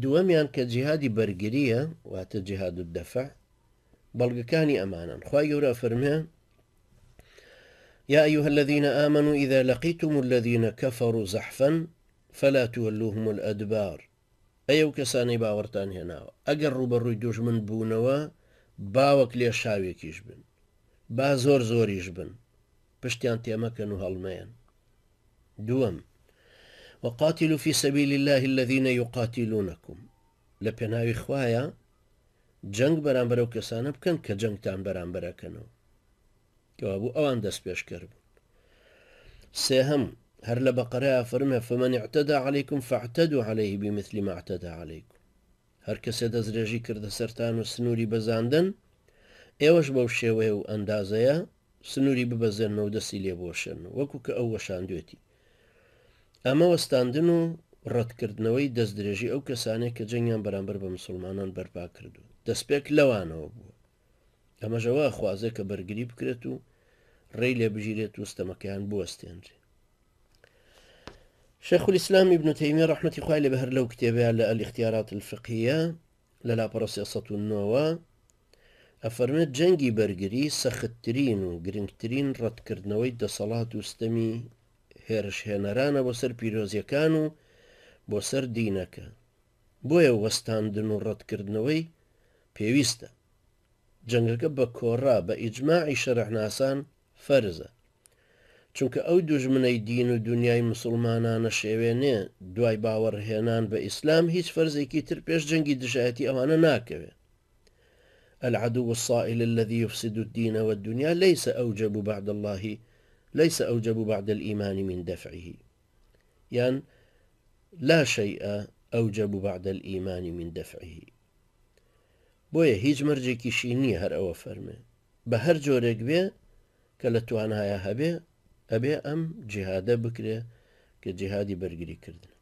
دووەمیان کە جیهادی بەرگریە واتە جیهاد الدەفع بەڵگەکانی ئەمانن. خوای گەورە فەرمێ يا أيها الذين آمنوا إذا لقيتم الذين كفروا زحفا فلا تولوهم الأدبار. ئەو کەسانەی باوەڕتان هێناوە ئەگەر ڕوبەڕووی دوژمن بوونەوە باوەک لێ شاوێکیش بن، با زۆر زۆریش بن، پشتیان تێمەکەن و هەڵمەیەن. دووەم وقاتلوا في سبيل الله الذين يقاتلونكم. لە پێناوی خوایە جەنگ بەرامبەر ئەو کەسانە بکەن کە جەنگتان بەرامبەرەکەنەوە کەوا بوو ئەوان دەست پێشکەر بوون. سێهەم هەر لە بەقەرەیە فەرمێ فمن اعتدى عليكم فاعتدوا عليه بمثل ما اعتدى عليكم. هەر کەسێ دەستدرێژی کردە سەرتان و سنووری بەزاندن، ئێوەش بەو شێوەیە و ئەندازەیە سنووری ببەزێنەوە و دەستی لێ بۆشێنەوە وەکو کە ئەو وەشاندوێتی. ئەمە وەستاندن و ڕەتکردنەوەی دەستدرێژی ئەو کەسانێک کە جەنگیان بەرامبەر بە مسلمانان بەرپا کردو دەستپێک لەوانەوە بووە. ئەمەژەوە خوازێک کە بەرگری بکرێت و ڕێی لێ بژیرێت و ستەمەکەیان بوەستێنرێ. شيخ الإسلام ابن تيمية رحمة الله بهر لو كتابها الاختيارات الفقهية للاپەڕە 309 ئەفەرمێت جەنگی بەرگری سەختترین و گرنگترین ڕەتکردنەوەی دەسەڵات و ستەمی هێرشهێنەرانە بۆ سەر پیرۆزیەکان و بۆ سەر دینەکە. بۆیە وەستاندن و ڕەتکردنەوەی پێویستە. جەنگەکە بە کۆڕا بە ئیجماعی شەرەحناسان فەرزە، چونکە ئەو دوژمنەی دین و دنیای مسلمانانە شێوێنێ دوای باوەڕهێنان بە ئیسلام هیچ فەرزێکی تر پێش جەنگی دژایەتی ئەوانە ناکەوێت. العدو الصائل الذي يفسد الدين والدنيا ليس أوجب بعد الإيمان من دفعه. يعني لا شيء أوجب بعد الإيمان من دفعه. بۆیە هیچ مەرجێکیشی نییە هەر ئەوە فەرمێ بە هەر جۆرێک بێ کە لە توانایە هەبێ ئەبێ ئەم جیهادە بکرێ کە جیهادی بەرگری کردن.